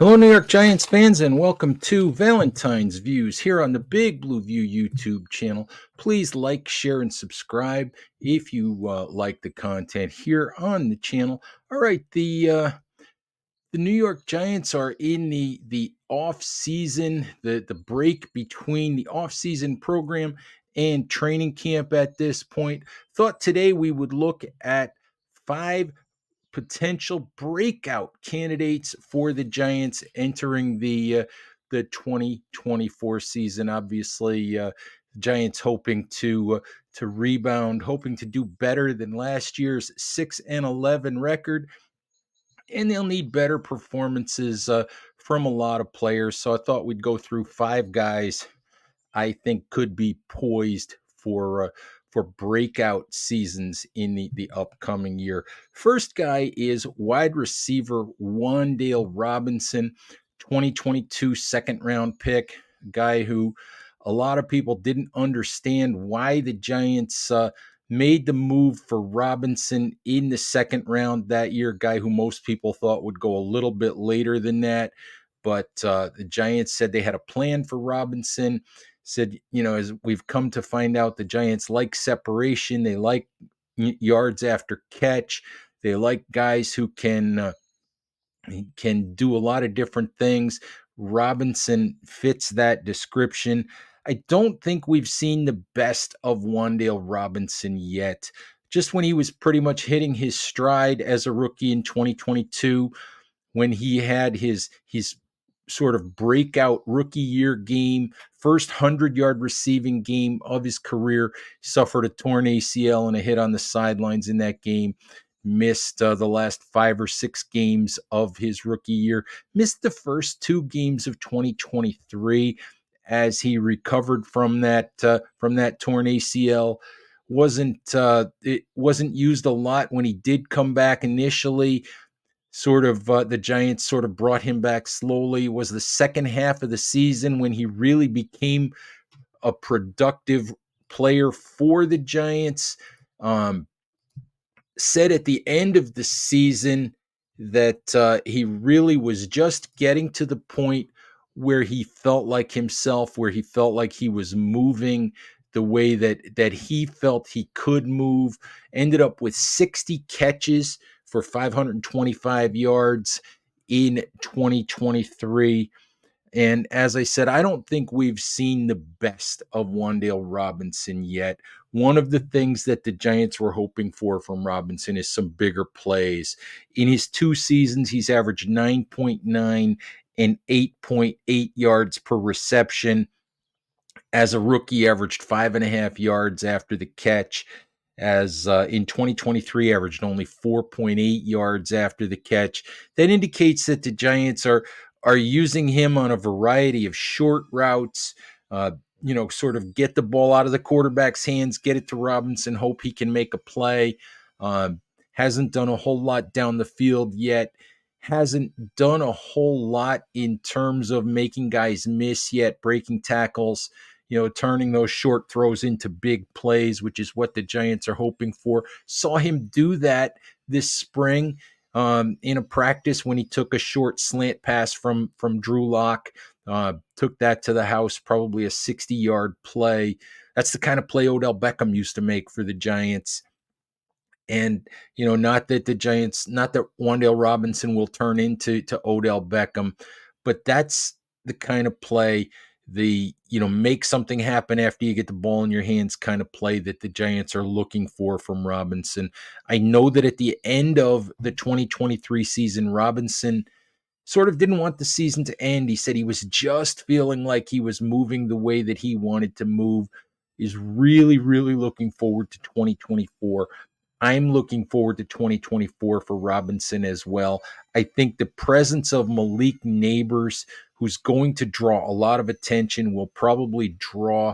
Hello, New York Giants fans, and welcome to Valentine's Views here on the Big Blue View YouTube channel. Please like, share, and subscribe if you like the content here on the channel. All right, the New York Giants are in the off season, the break between the off season program and training camp at this point. Thought today we would look at five potential breakout candidates for the Giants entering the 2024 season. Obviously, Giants hoping to rebound, hoping to do better than last year's 6-11 record, and they'll need better performances from a lot of players. So I thought we'd go through five guys I think could be poised for breakout seasons in the upcoming year. First guy is wide receiver Wan'Dale Robinson, 2022 second round pick, guy who a lot of people didn't understand why the Giants made the move for Robinson in the second round that year, guy who most people thought would go a little bit later than that. But the Giants said they had a plan for Robinson. Said, as we've come to find out, the Giants like separation. They like yards after catch. They like guys who can do a lot of different things. Robinson fits that description. I don't think we've seen the best of Wan'Dale Robinson yet. Just when he was pretty much hitting his stride as a rookie in 2022, when he had his sort of breakout rookie year game, first 100-yard receiving game of his career, suffered a torn ACL and a hit on the sidelines in that game, missed the last 5 or 6 games of his rookie year, missed the first 2 games of 2023 as he recovered from that torn ACL. It wasn't used a lot when he did come back initially. The Giants sort of brought him back slowly. It was the second half of the season when he really became a productive player for the Giants. Said at the end of the season that he really was just getting to the point where he felt like himself, where he felt like he was moving the way that he felt he could move. Ended up with 60 catches for 525 yards in 2023. And as I said, I don't think we've seen the best of Wan'Dale Robinson yet. One of the things that the Giants were hoping for from Robinson is some bigger plays. In his 2 seasons, he's averaged 9.9 and 8.8 yards per reception. As a rookie, averaged 5.5 yards after the catch. As in 2023, averaged only 4.8 yards after the catch. That indicates that the Giants are using him on a variety of short routes. Sort of get the ball out of the quarterback's hands, get it to Robinson, hope he can make a play. Hasn't done a whole lot down the field yet. Hasn't done a whole lot in terms of making guys miss yet, breaking tackles, turning those short throws into big plays, which is what the Giants are hoping for. Saw him do that this spring in a practice when he took a short slant pass from Drew Lock. Took that to the house, probably a 60-yard play. That's the kind of play Odell Beckham used to make for the Giants. And, not that Wan'Dale Robinson will turn into Odell Beckham, but that's the kind of play, make something happen after you get the ball in your hands kind of play that the Giants are looking for from Robinson. I know that at the end of the 2023 season, Robinson sort of didn't want the season to end. He said he was just feeling like he was moving the way that he wanted to move. Is really, really looking forward to 2024. I'm looking forward to 2024 for Robinson as well. I think the presence of Malik Neighbors, who's going to draw a lot of attention, will probably draw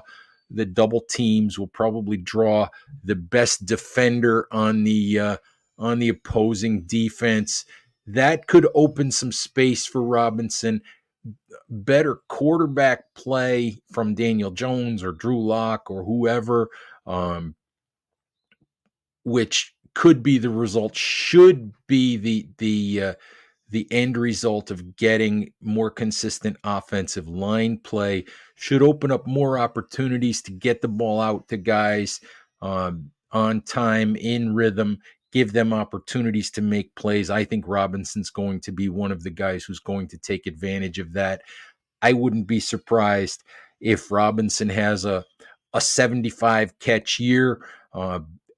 the double teams, will probably draw the best defender on the opposing defense. That could open some space for Robinson. Better quarterback play from Daniel Jones or Drew Lock or whoever, which could be the result, should be the end result of getting more consistent offensive line play should open up more opportunities to get the ball out to guys on time, in rhythm, give them opportunities to make plays. I think Robinson's going to be one of the guys who's going to take advantage of that. I wouldn't be surprised if Robinson has a 75 catch year,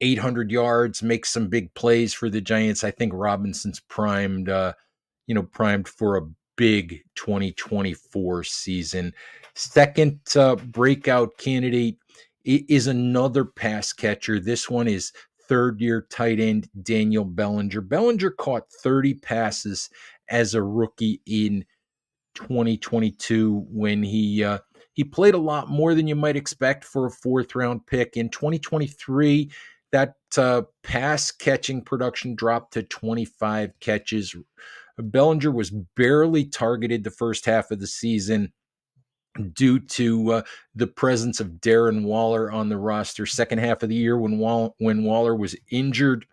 800 yards, makes some big plays for the Giants. I think Robinson's primed for a big 2024 season. Second breakout candidate is another pass catcher. This one is third-year tight end Daniel Bellinger. Bellinger caught 30 passes as a rookie in 2022 when he played a lot more than you might expect for a fourth round pick. In 2023, that pass catching production dropped to 25 catches. Bellinger was barely targeted the first half of the season due to the presence of Darren Waller on the roster. Second half of the year, when Waller was injured,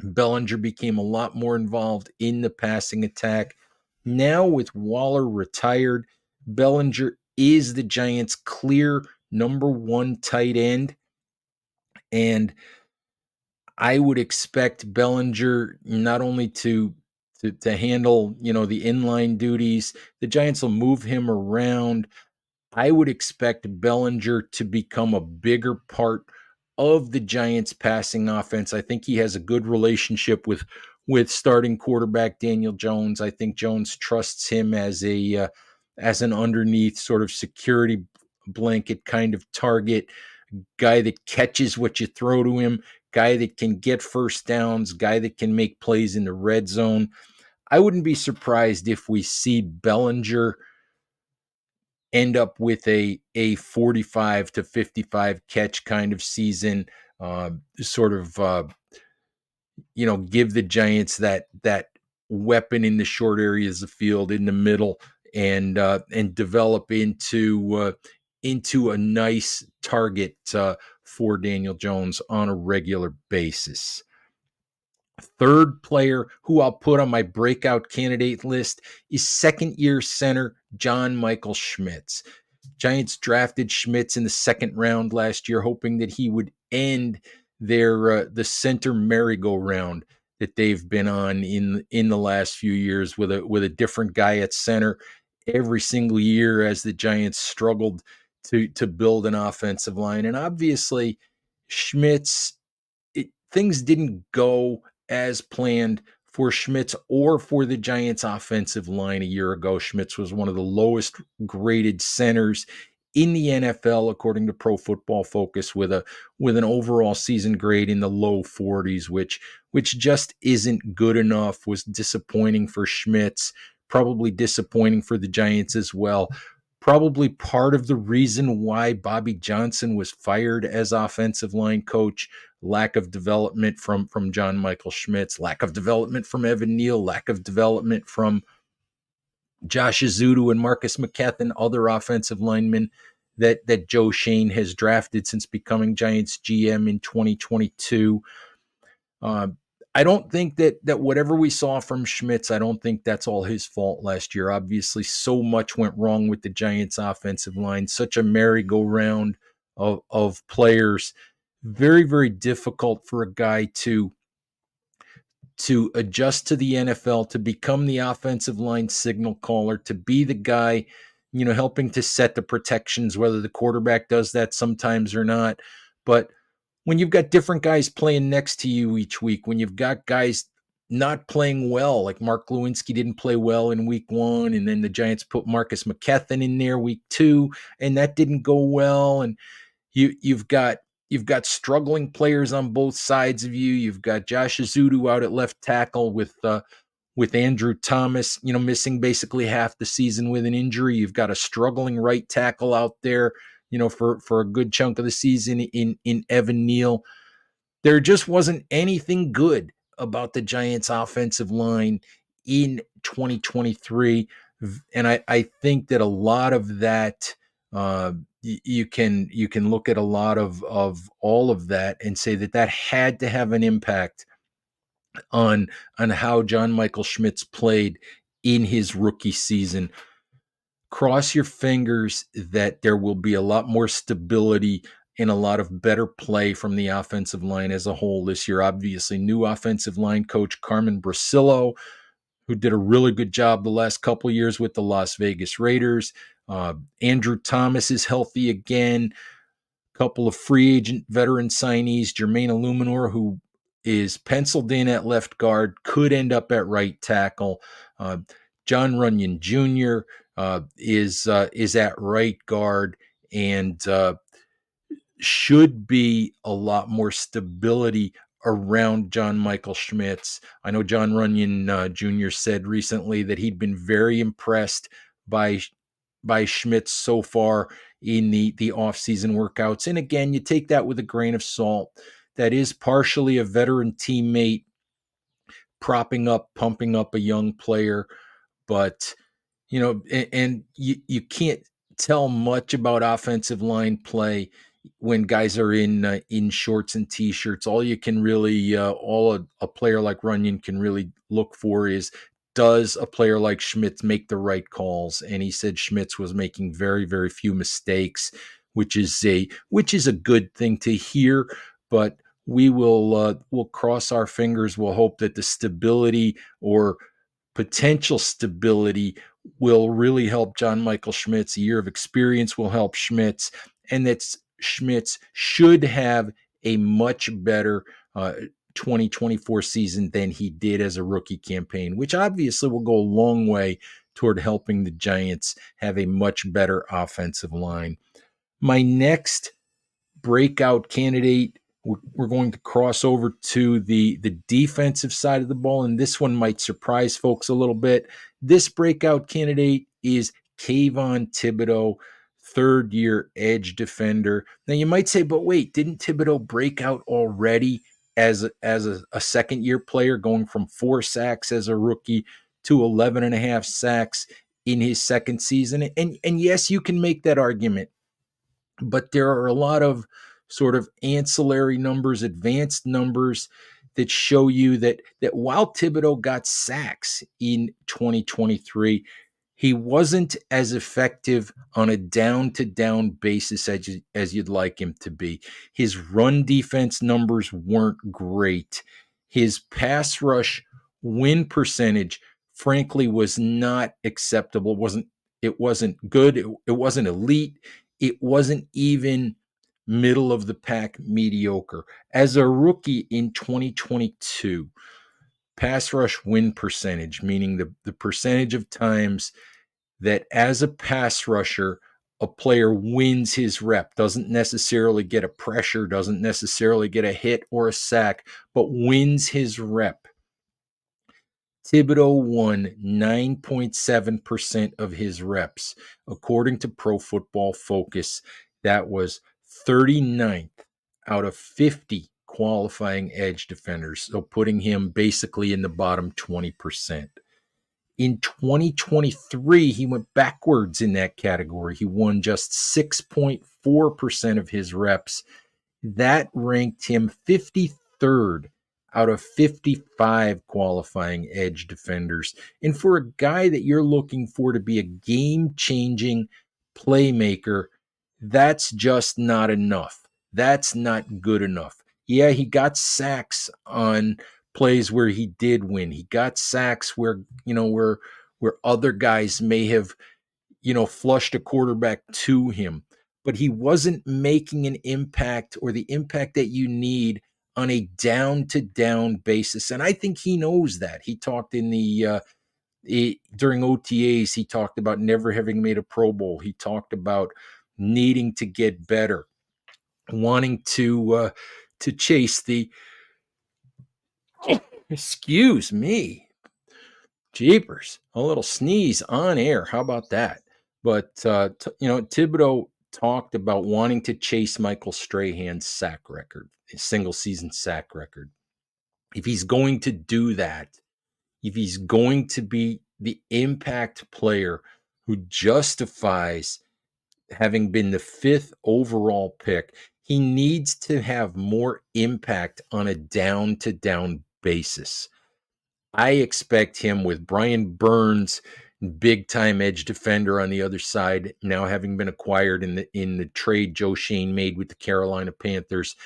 Bellinger became a lot more involved in the passing attack. Now, with Waller retired, Bellinger is the Giants' clear number one tight end. And I would expect Bellinger not only to handle, the inline duties. The Giants will move him around. I would expect Bellinger to become a bigger part of the Giants' passing offense. I think he has a good relationship with starting quarterback Daniel Jones. I think Jones trusts him as an underneath sort of security blanket kind of target, guy that catches what you throw to him, guy that can get first downs, guy that can make plays in the red zone. I wouldn't be surprised if we see Bellinger end up with a 45 to 55 catch kind of season, sort of give the Giants that weapon in the short areas of the field, in the middle, and develop into a nice target for Daniel Jones on a regular basis. Third player who I'll put on my breakout candidate list is second-year center John Michael Schmitz. Giants drafted Schmitz in the second round last year, hoping that he would end the center merry-go-round that they've been on in the last few years with a different guy at center every single year as the Giants struggled to build an offensive line. And obviously, Schmitz, things didn't go as planned for Schmitz or for the Giants offensive line a year ago. Schmitz was one of the lowest graded centers in the NFL, according to Pro Football Focus, with an overall season grade in the low 40s, which just isn't good enough. Was disappointing for Schmitz, probably disappointing for the Giants as well. Probably part of the reason why Bobby Johnson was fired as offensive line coach. Lack of development from John Michael Schmitz, lack of development from Evan Neal, lack of development from Josh Azudu and Marcus McKethan, other offensive linemen that Joe Shane has drafted since becoming Giants GM in 2022. I don't think that whatever we saw from Schmitz, I don't think that's all his fault last year. Obviously, so much went wrong with the Giants offensive line, such a merry-go-round of players. Very, very difficult for a guy to adjust to the NFL, to become the offensive line signal caller, to be the guy, helping to set the protections, whether the quarterback does that sometimes or not. But when you've got different guys playing next to you each week, when you've got guys not playing well, like Mark Lewinsky didn't play well in week 1, and then the Giants put Marcus McKethan in there week 2, and that didn't go well, and you've got struggling players on both sides of you. You've got Josh Azudu out at left tackle with Andrew Thomas, missing basically half the season with an injury. You've got a struggling right tackle out there, for a good chunk of the season in Evan Neal. There just wasn't anything good about the Giants offensive line in 2023. And I think that a lot of that, you can look at a lot of all of that and say that had to have an impact on how John Michael Schmitz played in his rookie season. Cross your fingers that there will be a lot more stability and a lot of better play from the offensive line as a whole this year. Obviously, new offensive line coach Carmen Brasillo, who did a really good job the last couple of years with the Las Vegas Raiders. Andrew Thomas is healthy again. Couple of free agent veteran signees, Jermaine Illuminor, who is penciled in at left guard, could end up at right tackle. John Runyon Jr. Is at right guard and should be a lot more stability around John Michael Schmitz. I know John Runyon Jr. said recently that he'd been very impressed by Schmitz so far in the off-season workouts. And again, you take that with a grain of salt. That is partially a veteran teammate pumping up a young player, but and you can't tell much about offensive line play when guys are in shorts and t-shirts. All you can really all a player like Runyon can really look for is, does a player like Schmitz make the right calls? And he said Schmitz was making very, very few mistakes, which is a good thing to hear. But we'll cross our fingers. We'll hope that the stability or potential stability will really help John Michael Schmitz. A year of experience will help Schmitz, and that Schmitz should have a much better 2024 season than he did as a rookie campaign, which obviously will go a long way toward helping the Giants have a much better offensive line. My next breakout candidate, we're going to cross over to the defensive side of the ball, and this one might surprise folks a little bit. This breakout candidate is Kayvon Thibodeaux, third-year edge defender. Now you might say, but wait, didn't Thibodeaux break out already as a second-year player, going from 4 sacks as a rookie to 11 and a half sacks in his second season? And yes, you can make that argument, but there are a lot of sort of ancillary numbers, advanced numbers that show you that while Thibodeaux got sacks in 2023, he wasn't as effective on a down-to-down basis as you'd like him to be. His run defense numbers weren't great. His pass rush win percentage, frankly, was not acceptable. It wasn't good. It wasn't elite. It wasn't even middle of the pack mediocre. As a rookie in 2022, pass rush win percentage, meaning the percentage of times that as a pass rusher, a player wins his rep, doesn't necessarily get a pressure, doesn't necessarily get a hit or a sack, but wins his rep. Thibodeaux won 9.7% of his reps. According to Pro Football Focus, that was 39th out of 50 qualifying edge defenders, so putting him basically in the bottom 20%. In 2023, he went backwards in that category. He won just 6.4% of his reps. That ranked him 53rd out of 55 qualifying edge defenders. And for a guy that you're looking for to be a game-changing playmaker, that's just not enough. That's not good enough. Yeah, he got sacks on plays where he did win. He got sacks where other guys may have flushed a quarterback to him, but he wasn't making an impact or the impact that you need on a down-to-down basis. And I think he knows that. He talked in during OTAs, he talked about never having made a Pro Bowl. He talked about needing to get better, wanting to chase the excuse me, jeepers, a little sneeze on air. How about that? But Thibodeaux talked about wanting to chase Michael Strahan's sack record, his single season sack record. If he's going to do that, if he's going to be the impact player who justifies having been the 5th overall pick, he needs to have more impact on a down-to-down basis. I expect him with Brian Burns, big time edge defender on the other side, now having been acquired in the trade Joe Shane made with the Carolina Panthers.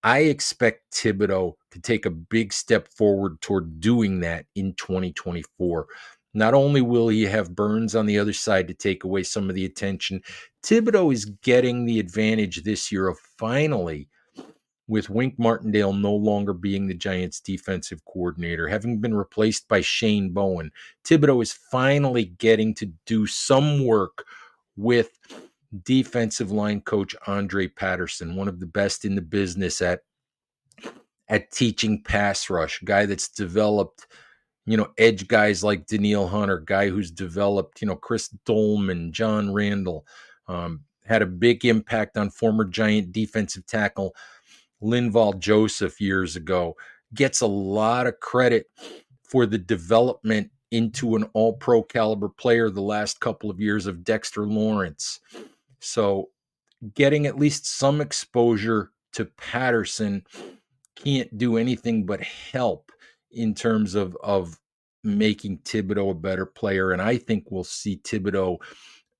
I expect Thibodeaux to take a big step forward toward doing that in 2024. Not only will he have Burns on the other side to take away some of the attention, Thibodeaux is getting the advantage this year of finally, with Wink Martindale no longer being the Giants' defensive coordinator, having been replaced by Shane Bowen, Thibodeaux is finally getting to do some work with defensive line coach Andre Patterson, one of the best in the business at teaching pass rush, guy that's developed, edge guys like Danielle Hunter, guy who's developed, Chris Dolman, John Randall, had a big impact on former Giant defensive tackle Linval Joseph years ago, gets a lot of credit for the development into an all-pro caliber player the last couple of years of Dexter Lawrence. So getting at least some exposure to Patterson can't do anything but help in terms of making Thibodeaux a better player. And I think we'll see Thibodeaux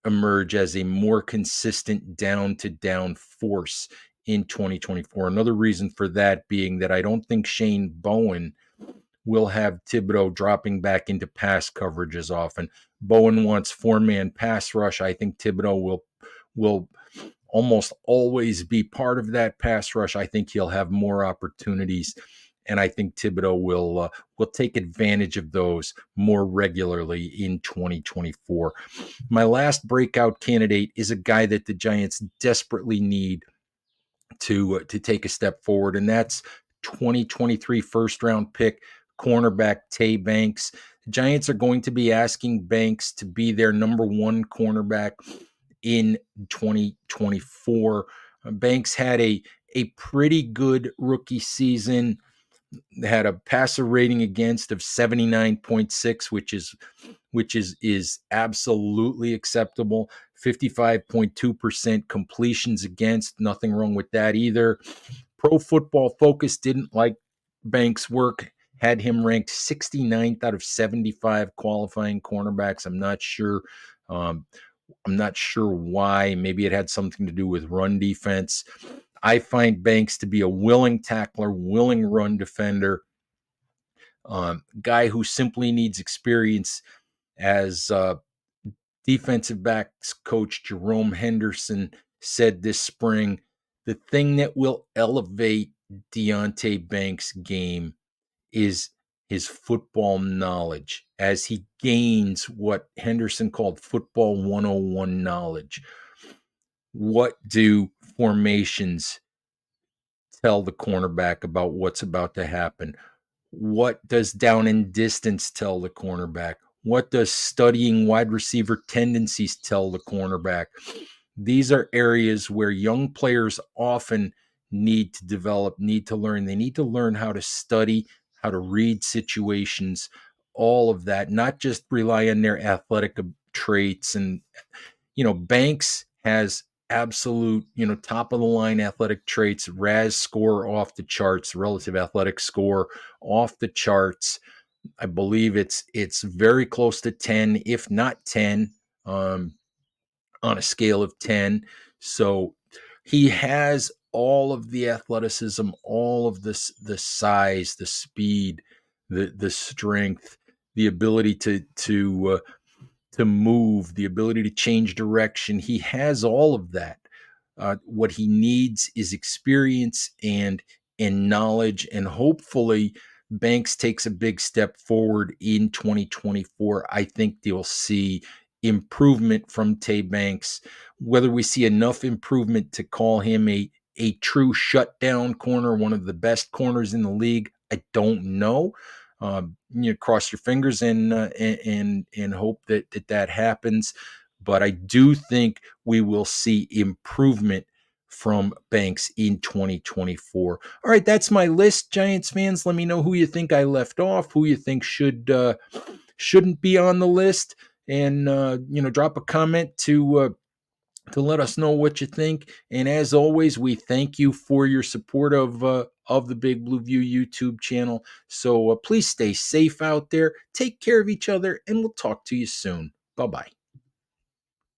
emerge as a more consistent down-to-down force in 2024. Another reason for that being that I don't think Shane Bowen will have Thibodeaux dropping back into pass coverage as often. Bowen wants four-man pass rush. I think Thibodeaux will almost always be part of that pass rush. I think he'll have more opportunities, and I think Thibodeaux will take advantage of those more regularly in 2024. My last breakout candidate is a guy that the Giants desperately need to take a step forward, and that's 2023 first-round pick cornerback Tay Banks. The Giants are going to be asking Banks to be their number one cornerback in 2024. Banks had a pretty good rookie season, had a passer rating against of 79.6, which is absolutely acceptable. 55.2% completions against, nothing wrong with that either. Pro Football Focus didn't like Banks' work, had him ranked 69th out of 75 qualifying cornerbacks. I'm not sure why. Maybe it had something to do with run defense. I find Banks to be a willing tackler, willing run defender, guy who simply needs experience. As defensive backs coach Jerome Henderson said this spring, the thing that will elevate Deonte Banks' game is his football knowledge as he gains what Henderson called football 101 knowledge. What do formations tell the cornerback about what's about to happen? What does down and distance tell the cornerback? What does studying wide receiver tendencies tell the cornerback? These are areas where young players often need to develop, need to learn. They need to learn how to study, how to read situations, all of that, not just rely on their athletic traits. And, Banks has absolute, top of the line athletic traits, RAS score off the charts, relative athletic score off the charts. I believe it's very close to 10, if not 10, on a scale of 10. So he has all of the athleticism, all of the size, the speed, the strength, the ability to move, the ability to change direction. He has all of that. What he needs is experience and knowledge, and hopefully Banks takes a big step forward in 2024. I think you'll see improvement from Tay Banks. Whether we see enough improvement to call him a true shutdown corner, one of the best corners in the league, I don't know. Cross your fingers and hope that happens. But I do think we will see improvement from Banks in 2024. All right, that's my list, Giants fans. Let me know who you think I left off, who you think shouldn't be on the list, and drop a comment to to let us know what you think. And as always, we thank you for your support of the Big Blue View YouTube channel. So please stay safe out there, take care of each other, and we'll talk to you soon. Bye bye.